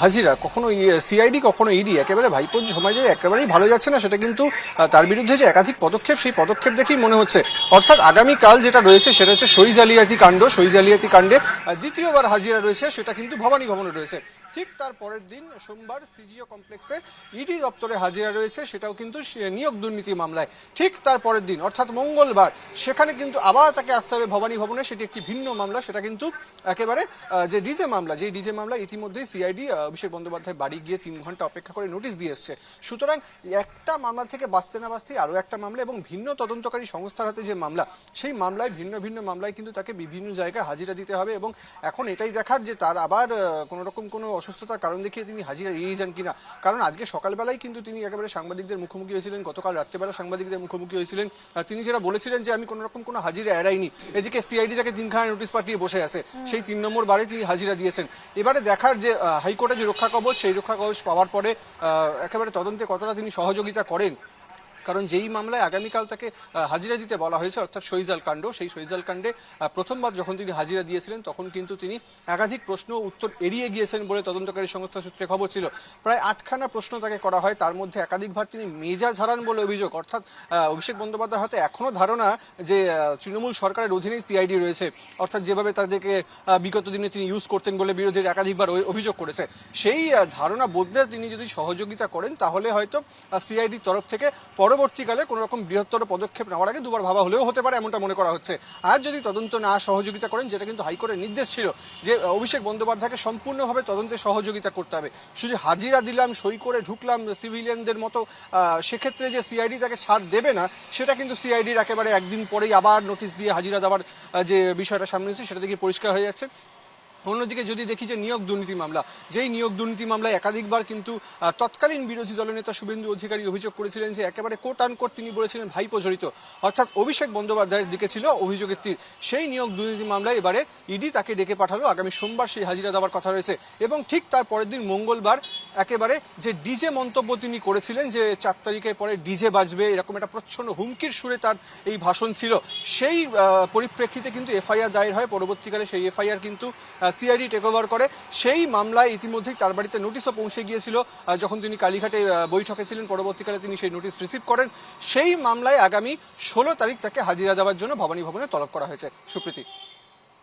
হাজিরা, কখনো সিআইডি কখনো ইডি, একেবারে ভাইপোর সময় যে একেবারেই ভালো যাচ্ছে না, সেটা কিন্তু তার বিরুদ্ধে যে একাধিক পদক্ষেপ, সেই পদক্ষেপ দেখেই মনে হচ্ছে। অর্থাৎ আগামীকাল যেটা রয়েছে সেটা হচ্ছে সই জালিয়াতি কাণ্ড। সই জালিয়াতি কাণ্ডে দ্বিতীয়বার হাজিরা রয়েছে, সেটা কিন্তু ভবানী ভবনে রয়েছে। ঠিক তার পরের দিন সোমবার সিজিও কমপ্লেক্সে ইডি দপ্তরে হাজিরা রয়েছে, সেটাও কিন্তু নিয়োগ দুর্নীতি মামলায়। ঠিক তার পরের দিন অর্থাৎ মঙ্গলবার সেখানে কিন্তু আবার তাকে আসতে হবে ভবানী ভবনে, সেটি একটি ভিন্ন মামলা। সেটা কিন্তু একেবারে যে ডিজে মামলা, যে ডিজে মামলা ইতিমধ্যেই সিআইডি অভিষেক বন্দ্যোপাধ্যায় বাড়ি গিয়ে 3 ঘন্টা অপেক্ষা করে নোটিশ দিয়ে এসছে। সুতরাং একটা মামলা থেকে বাঁচতে না বাঁচতেই আরো একটা মামলা, এবং ভিন্ন তদন্তকারী সংস্থার হাতে যে মামলা, সেই মামলায় ভিন্ন ভিন্ন মামলায় কিন্তু তাকে বিভিন্ন জায়গায় হাজিরা দিতে হবে। এবং এখন এটাই দেখার যে তার আবার কোনো রকম কোনো অসুস্থতার কারণ দেখিয়ে তিনি হাজিরা এড়িয়ে যান কিনা। কারণ আজকে সকালবেলায় কিন্তু তিনি একেবারে সাংবাদিকদের মুখোমুখি হয়েছিলেন, গতকাল রাত্রেবেলা সাংবাদিকদের মুখোমুখি হয়েছিলেন। তিনি যেটা বলেছিলেন যে আমি কোনো রকম কোনো হাজিরা এড়াইনি, এদিকে সিআইডি তাকে 3খানা নোটিশ পাঠিয়ে বসে আছে, সেই 3 নম্বর বারে তিনি হাজিরা দিয়েছেন। এবারে দেখার যে হাইকোর্টে যে রক্ষা কবচ, সেই রক্ষা কবচ পাওয়ার পরে একেবারে তদন্তে কতটা তিনি সহযোগিতা করেন। কারণ যেই মামলায় আগামীকাল তাকে হাজিরা দিতে বলা হয়েছে, অর্থাৎ সইজাল কাণ্ড, সেই সইজাল কাণ্ডে প্রথমবার যখন তিনি হাজিরা দিয়েছিলেন তখন কিন্তু তিনি একাধিক প্রশ্ন উত্তর এড়িয়ে গিয়েছেন বলে তদন্তকারী সংস্থা সূত্রে খবর ছিল। প্রায় 8খানা প্রশ্ন তাকে করা হয়, তার মধ্যে একাধিকবার তিনি মেজাজ হারান বলে অভিযোগ। অর্থাৎ অভিষেক বন্দ্যোপাধ্যায় হয়তো এখনো ধারণা যে তৃণমূল সরকারের অধীনেই সিআইডি রয়েছে, অর্থাৎ যেভাবে তাদেরকে বিগত দিনে তিনি ইউজ করতেন বলে বিরোধীরা একাধিকবার অভিযোগ করেছে। সেই ধারণা বদলে তিনি যদি সহযোগিতা করেন তাহলে হয়তো সিআইডির তরফ থেকে পরবর্তীকালে কোনো রকম বৃহত্তর পদক্ষেপ নেওয়ার আগে দুবার ভাবা হলেও হতে পারে, এমনটা মনে করা হচ্ছে। আর যদি তদন্ত না সহযোগিতা করেন, যেটা কিন্তু হাইকোর্টের নির্দেশ ছিল যে অভিষেক বন্দ্যোপাধ্যায়কে সম্পূর্ণভাবে তদন্তে সহযোগিতা করতে হবে, শুধু হাজিরা দিলাম সই করে ঢুকলাম সিভিলিয়ানদের মতো, সেক্ষেত্রে যে সিআইডি তাকে ছাড় দেবে না, সেটা কিন্তু সিআইডির একেবারে একদিন পরেই আবার নোটিশ দিয়ে হাজিরা দেওয়ার যে বিষয়টা সামনে এসেছে সেটা দেখে পরিষ্কার হয়ে যাচ্ছে। অন্যদিকে যদি দেখি যে নিয়োগ দুর্নীতি মামলা, যেই নিয়োগ দুর্নীতি মামলায় একাধিকবার কিন্তু তৎকালীন বিরোধী দলনেতা শুভেন্দু অধিকারী অভিযোগ করেছিলেন যে একেবারে কোট আনকোট তিনি বলেছিলেন ভাইপো জড়িত, অর্থাৎ অভিষেক বন্দ্যোপাধ্যায়ের দিকে ছিল অভিযোগের তীর। সেই নিয়োগ দুর্নীতি মামলায় এবারে ইডি তাকে ডেকে পাঠালো, আগামী সোমবার সেই হাজিরা দেওয়ার কথা রয়েছে। এবং ঠিক তার পরের দিন মঙ্গলবার একেবারে যে ডিজে মন্তব্য তিনি করেছিলেন যে 4 তারিখের পরে ডিজে বাজবে, এরকম একটা প্রচ্ছন্ন হুমকির সুরে তার এই ভাষণ ছিল, সেই পরিপ্রেক্ষিতে কিন্তু এফআইআর দায়ের হয়। পরবর্তীকালে সেই এফআইআর কিন্তু সিআইডি টেক ওভার করে। সেই মামলায় ইতিমধ্যেই তার বাড়িতে নোটিশও পৌঁছে গিয়েছিল যখন তিনি কালীঘাটে বৈঠকে ছিলেন। পরবর্তীকালে তিনি সেই নোটিশ রিসিভ করেন। সেই মামলায় আগামী 16 তারিখ তাকে হাজিরা দেওয়ার জন্য ভবানী ভবনে তলব করা হয়েছে। সুপ্রীতি।